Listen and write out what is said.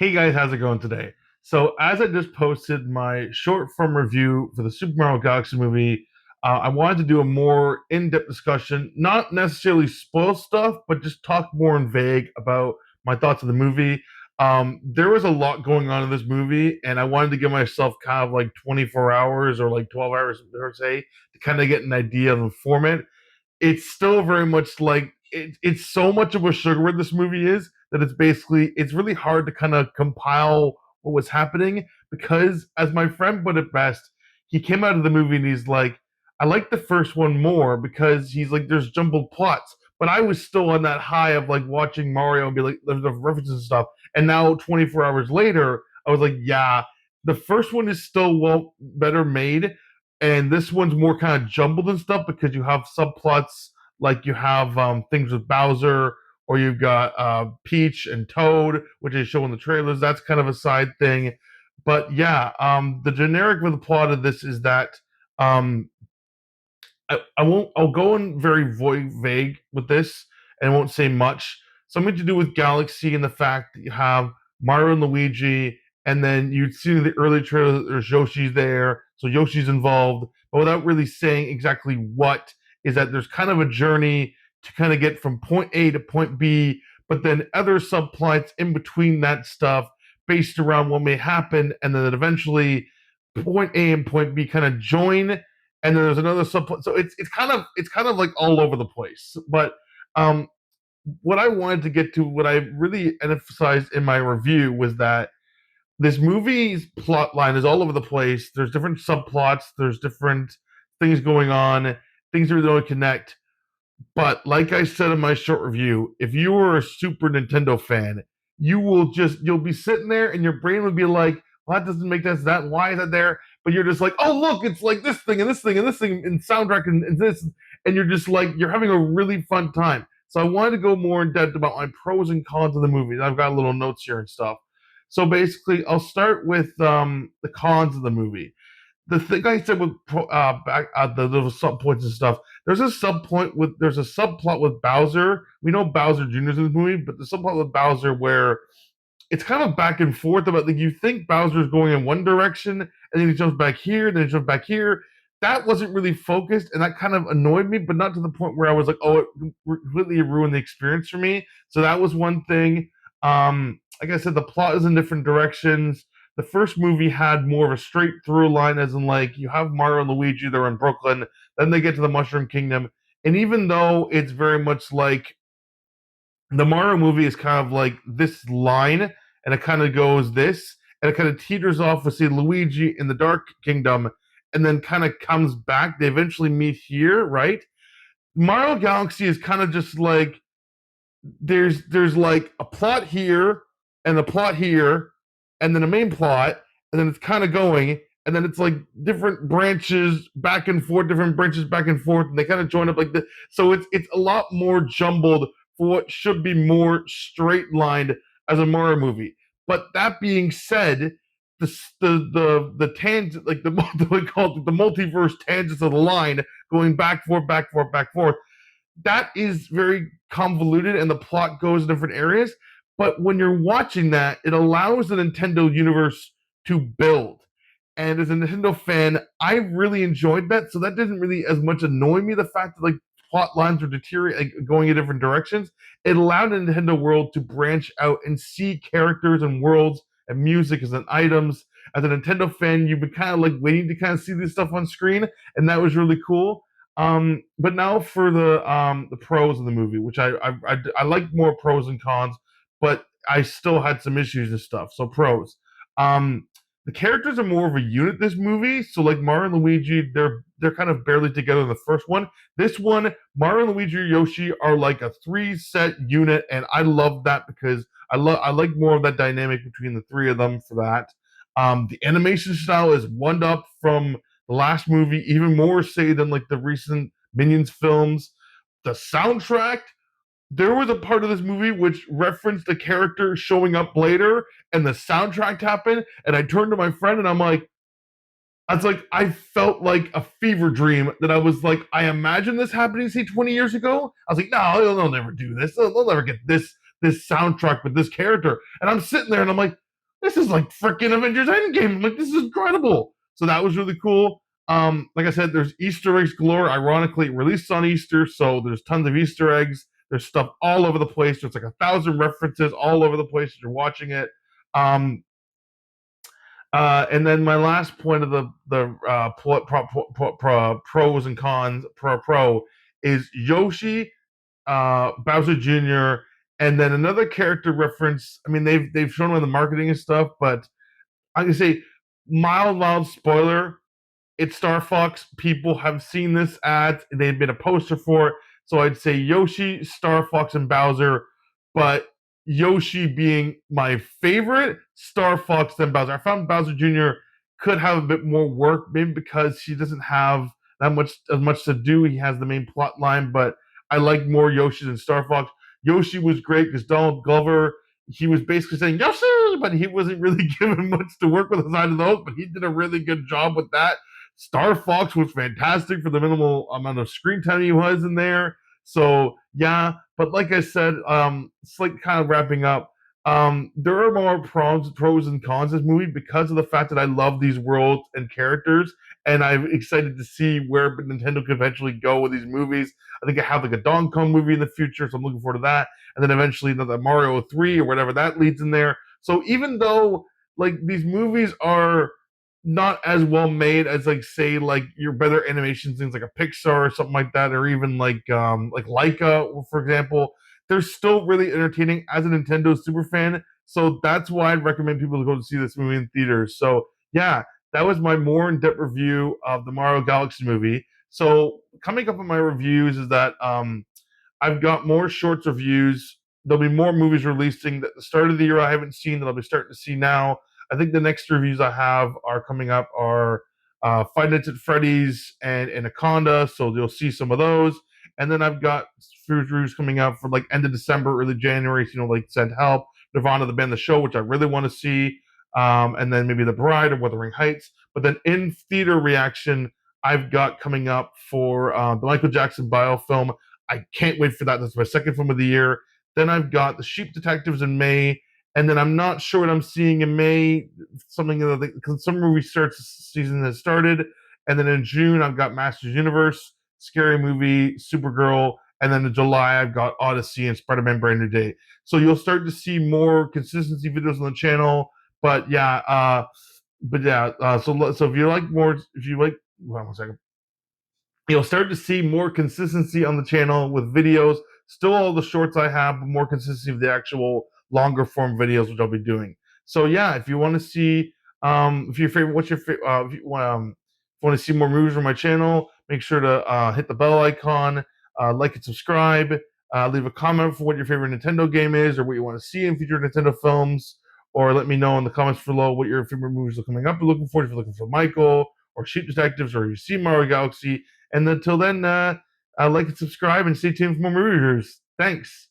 Hey guys, how's it going today? So, as I just posted my short form review for the Super Mario Galaxy movie, I wanted to do a more in depth discussion, not necessarily spoil stuff, but just talk more in vague about my thoughts of the movie. There was a lot going on in this movie, and I wanted to give myself kind of like 24 hours or like 12 hours, per se, to kind of get an idea of the format. It's still very much like it's so much of a sugar this movie is that it's really hard to kind of compile what was happening because as my friend put it best, he came out of the movie and he's like, I like the first one more because he's like there's jumbled plots, but I was still on that high of like watching Mario and be like the references and stuff, and now 24 hours later I was like, yeah, the first one is still well better made, and this one's more kind of jumbled and stuff because you have subplots like you have things with Bowser, or you've got Peach and Toad, which they show in the trailers. That's kind of a side thing, but yeah, the generic of the plot of this is that um, I won't. I'll go in very vague with this and won't say much. Something to do with Galaxy and the fact that you have Mario and Luigi, and then you'd see the early trailer. There's Yoshi's there, so Yoshi's involved, but without really saying exactly what. Is that there's kind of a journey to kind of get from point A to point B, but then other subplots in between that stuff based around what may happen, and then eventually point A and point B kind of join, and then there's another subplot. So it's kind of like all over the place. But um, what I wanted to get to, what I really emphasized in my review was that this movie's plot line is all over the place. There's different subplots. There's different things going on. Things that really don't connect. But like I said in my short review, if you were a Super Nintendo fan, you'll be sitting there and your brain would be like, well, that doesn't make sense. That why is that there? But you're just like, oh look, it's like this thing and this thing and this thing and soundtrack and this, and you're just like you're having a really fun time. So I wanted to go more in depth about my pros and cons of the movie. I've got little notes here and stuff. So basically, I'll start with the cons of the movie. The thing I said with back the little subpoints and stuff. There's a subplot with Bowser. We know Bowser Jr.'s in this movie, but the subplot with Bowser where it's kind of back and forth about like you think Bowser's going in one direction and then he jumps back here, then he jumps back here. That wasn't really focused, and that kind of annoyed me, but not to the point where I was like, "Oh, it completely ruined the experience for me." So that was one thing. Like I said, the plot is in different directions. The first movie had more of a straight through line, as in like you have Mario and Luigi, they're in Brooklyn, then they get to the Mushroom Kingdom, and even though it's very much like the Mario movie is kind of like this line, and it kind of goes this, and it kind of teeters off with say Luigi in the Dark Kingdom, and then kind of comes back. They eventually meet here, right? Mario Galaxy is kind of just like there's like a plot here and a plot here, and then a main plot, and then it's kind of going, and then it's like different branches back and forth, different branches back and forth, and they kind of join up like this. So it's a lot more jumbled for what should be more straight lined as a Mario movie. But that being said, the tangent like the we call it the multiverse tangents of the line going back forth, back forth, back forth, that is very convoluted and the plot goes in different areas. But when you're watching that, it allows the Nintendo universe to build. And as a Nintendo fan, I really enjoyed that. So that didn't really as much annoy me. The fact that like plot lines were deteriorating, like, going in different directions, it allowed the Nintendo world to branch out and see characters and worlds and music as an items. As a Nintendo fan, you've been kind of like waiting to kind of see this stuff on screen, and that was really cool. But now for the pros of the movie, which I like more pros and cons, but I still had some issues and stuff. So pros, um, the characters are more of a unit this movie. So like Mario and Luigi, they're kind of barely together in the first one. This one, Mario, Luigi, Yoshi are like a three set unit, and I love that because I like more of that dynamic between the three of them for that. The animation style is one up from the last movie, even more say than like the recent Minions films. The soundtrack, there was a part of this movie which referenced the character showing up later, and the soundtrack happened, and I turned to my friend and I'm like, I felt like a fever dream that I was like, I imagine this happening, say 20 years ago. I was like, no, they'll never do this. They'll never get this soundtrack with this character. And I'm sitting there and I'm like, this is like freaking Avengers Endgame. I'm like, this is incredible. So that was really cool. Like I said, there's Easter eggs galore. Ironically, it released on Easter, so there's tons of Easter eggs. There's stuff all over the place. There's like 1,000 references all over the place as you're watching it. Um, and then my last point of the pros and cons pro is Yoshi, Bowser Jr., and then another character reference. I mean, they've shown him in the marketing and stuff, but I can say mild spoiler. It's Star Fox. People have seen this ad. They've been a poster for it. So I'd say Yoshi, Star Fox, and Bowser. But Yoshi being my favorite, Star Fox, then Bowser. I found Bowser Jr. could have a bit more work, maybe because he doesn't have that much as much to do. He has the main plot line, but I like more Yoshi than Star Fox. Yoshi was great because Donald Glover, he was basically saying Yoshi, but he wasn't really given much to work with aside of those. But he did a really good job with that. Star Fox was fantastic for the minimal amount of screen time he was in there. So yeah, but like I said, it's like kind of wrapping up. There are more pros and cons of this movie because of the fact that I love these worlds and characters, and I'm excited to see where Nintendo could eventually go with these movies. I think I have like a Donkey Kong movie in the future, so I'm looking forward to that. And then eventually another Mario 3 or whatever that leads in there. So even though like these movies are not as well made as like say like your better animation things like a Pixar or something like that, or even like Leica, for example, they're still really entertaining as a Nintendo super fan. So that's why I'd recommend people to go to see this movie in theaters. So yeah, that was my more in-depth review of the Mario Galaxy movie. So coming up on my reviews is that I've got more shorts reviews. There'll be more movies releasing at the start of the year I haven't seen that I'll be starting to see now. I think the next reviews I have are coming up are Five Nights at Freddy's and Anaconda, so you'll see some of those. And then I've got reviews coming up for like end of December, early January. So, like Send Help, Nirvana, the band, the show, which I really want to see, and then maybe The Bride or Wuthering Heights. But then in theater reaction, I've got coming up for the Michael Jackson biofilm. I can't wait for that. That's my second film of the year. Then I've got The Sheep Detectives in May, and then I'm not sure what I'm seeing in May. Something that the summer research season has started, and then in June I've got Masters Universe, Scary Movie, Supergirl, and then in July I've got Odyssey and Spider-Man Brand New Day. So you'll start to see more consistency videos on the channel. But yeah, so if you like more, if you like, hold on one second, you'll start to see more consistency on the channel with videos. Still all the shorts I have, but more consistency of the actual longer form videos, which I'll be doing. So yeah, if you want to see, if your favorite, what's your favorite, if you want to see more movies from my channel, make sure to hit the bell icon, like and subscribe, leave a comment for what your favorite Nintendo game is or what you want to see in future Nintendo films, or let me know in the comments below what your favorite movies are coming up. You're looking for if you're looking for Michael or Sheep Detectives or you see Mario Galaxy. And until then, like and subscribe and stay tuned for more movie reviews. Thanks.